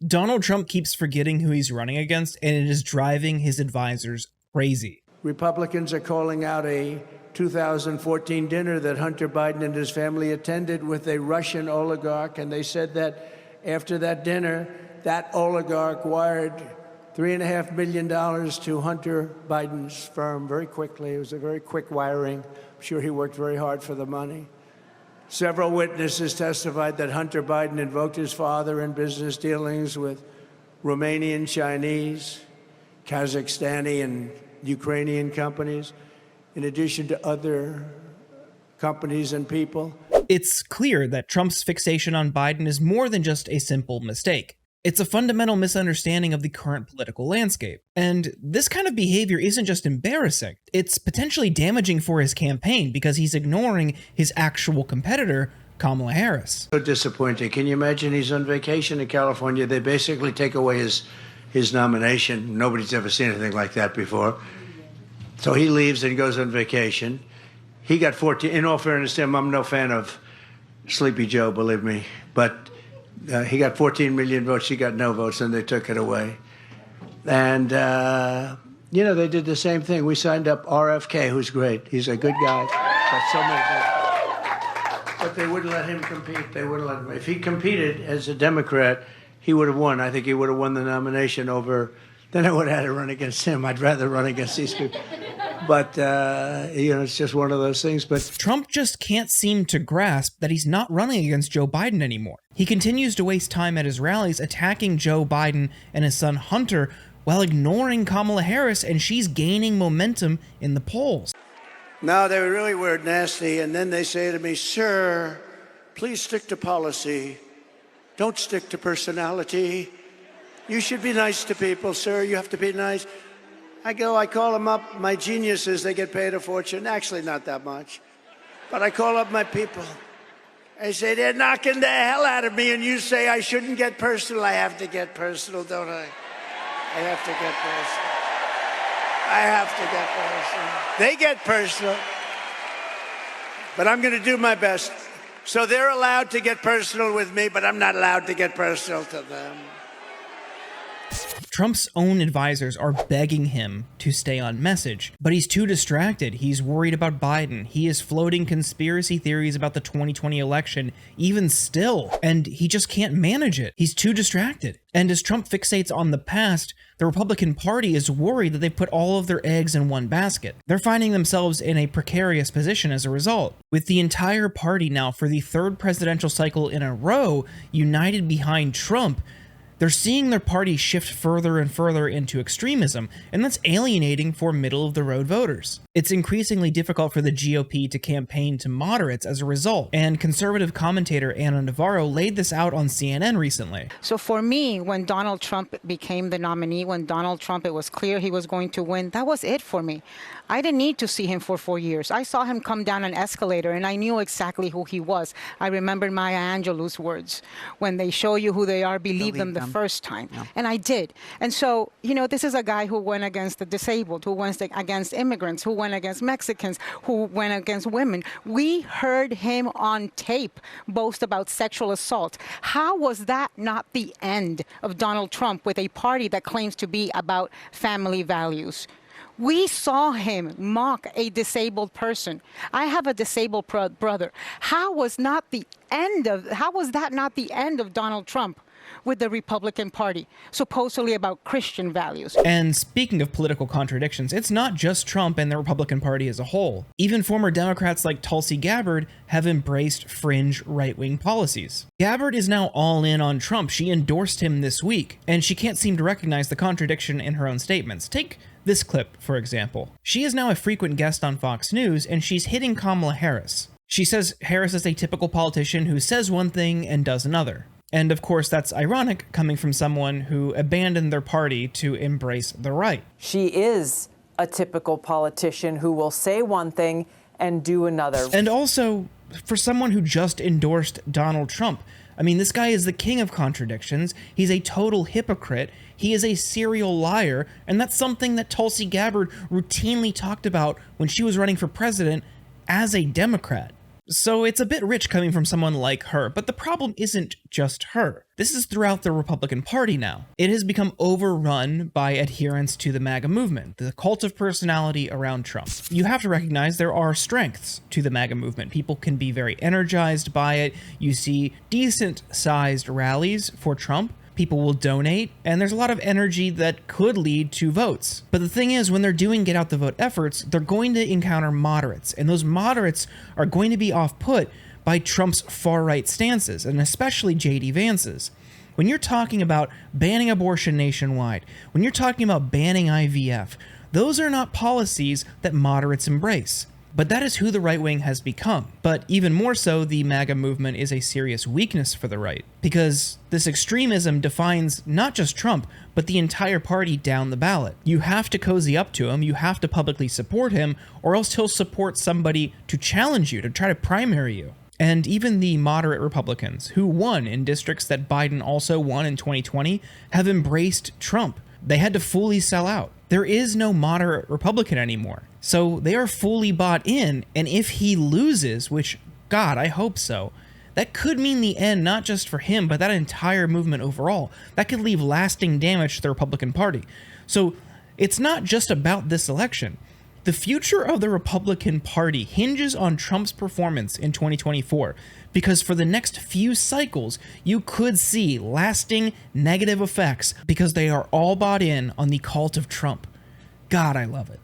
Donald Trump keeps forgetting who he's running against, and it is driving his advisors crazy. Republicans are calling out a 2014 dinner that Hunter Biden and his family attended with a Russian oligarch, and they said that after that dinner, that oligarch wired $3.5 million to Hunter Biden's firm very quickly. It was a very quick wiring. I'm sure he worked very hard for the money. Several witnesses testified that Hunter Biden invoked his father in business dealings with Romanian, Chinese, Kazakhstani, and Ukrainian companies, in addition to other companies and people. It's clear that Trump's fixation on Biden is more than just a simple mistake. It's a fundamental misunderstanding of the current political landscape. And this kind of behavior isn't just embarrassing, it's potentially damaging for his campaign because he's ignoring his actual competitor, Kamala Harris. So disappointing. Can you imagine he's on vacation in California? They basically take away his nomination. Nobody's ever seen anything like that before. So he leaves and goes on vacation. He got 14. In all fairness to him, I'm no fan of Sleepy Joe, believe me. But he got 14 million votes. She got no votes, and they took it away. And, they did the same thing. We signed up RFK, who's great. He's a good guy. Got so many votes. But they wouldn't let him compete. They wouldn't let him. If he competed as a Democrat, he would have won. I think he would have won the nomination over. Then I would have had to run against him. I'd rather run against these people. But, it's just one of those things. But Trump just can't seem to grasp that he's not running against Joe Biden anymore. He continues to waste time at his rallies attacking Joe Biden and his son Hunter while ignoring Kamala Harris, and she's gaining momentum in the polls. No, they really were nasty. And then they say to me, sir, please stick to policy. Don't stick to personality. You should be nice to people, sir. You have to be nice. I call them up. My geniuses, they get paid a fortune. Actually, not that much. But I call up my people. I say, they're knocking the hell out of me, and you say I shouldn't get personal. I have to get personal, don't I? I have to get personal. I have to get personal. They get personal. But I'm going to do my best. So they're allowed to get personal with me, but I'm not allowed to get personal to them. Trump's own advisors are begging him to stay on message, but he's too distracted. He's worried about Biden. He is floating conspiracy theories about the 2020 election, even still, and he just can't manage it. He's too distracted. And as Trump fixates on the past, the Republican Party is worried that they put all of their eggs in one basket. They're finding themselves in a precarious position as a result, with the entire party now for the third presidential cycle in a row united behind Trump. They're seeing their party shift further and further into extremism, and that's alienating for middle-of-the-road voters. It's increasingly difficult for the GOP to campaign to moderates as a result, and conservative commentator Ana Navarro laid this out on CNN recently. So for me, when Donald Trump became the nominee, when Donald Trump, it was clear he was going to win, that was it for me. I didn't need to see him for 4 years. I saw him come down an escalator, and I knew exactly who he was. I remembered Maya Angelou's words, when they show you who they are, believe them the first time. Yeah. And I did. And so, this is a guy who went against the disabled, who went against immigrants, who went against Mexicans, who went against women. We heard him on tape boast about sexual assault. How was that not the end of Donald Trump with a party that claims to be about family values? We saw him mock a disabled person. I have a disabled brother. How was that not the end of Donald Trump with the Republican Party, supposedly about Christian values? And speaking of political contradictions, it's not just Trump and the Republican Party as a whole. Even former Democrats like Tulsi Gabbard have embraced fringe right-wing policies. Gabbard is now all in on Trump. She endorsed him this week, and she can't seem to recognize the contradiction in her own statements. Take this clip, for example. She is now a frequent guest on Fox News, and she's hitting Kamala Harris. She says Harris is a typical politician who says one thing and does another. And of course, that's ironic coming from someone who abandoned their party to embrace the right. She is a typical politician who will say one thing and do another. And also, for someone who just endorsed Donald Trump, I mean, this guy is the king of contradictions. He's a total hypocrite. He is a serial liar. And that's something that Tulsi Gabbard routinely talked about when she was running for president as a Democrat. So it's a bit rich coming from someone like her, but the problem isn't just her. This is throughout the Republican Party now. It has become overrun by adherents to the MAGA movement, the cult of personality around Trump. You have to recognize there are strengths to the MAGA movement. People can be very energized by it. You see decent-sized rallies for Trump. People will donate, and there's a lot of energy that could lead to votes. But the thing is, when they're doing get out the vote efforts, they're going to encounter moderates, and those moderates are going to be off-put by Trump's far-right stances, and especially J.D. Vance's. When you're talking about banning abortion nationwide, when you're talking about banning IVF, those are not policies that moderates embrace. But that is who the right wing has become. But even more so, the MAGA movement is a serious weakness for the right, because this extremism defines not just Trump, but the entire party down the ballot. You have to cozy up to him, you have to publicly support him, or else he'll support somebody to challenge you, to try to primary you. And even the moderate Republicans, who won in districts that Biden also won in 2020, have embraced Trump. They had to fully sell out. There is no moderate Republican anymore. So they are fully bought in, and if he loses, which, God, I hope so, that could mean the end not just for him, but that entire movement overall. That could leave lasting damage to the Republican Party. So it's not just about this election. The future of the Republican Party hinges on Trump's performance in 2024, because for the next few cycles, you could see lasting negative effects because they are all bought in on the cult of Trump. God, I love it.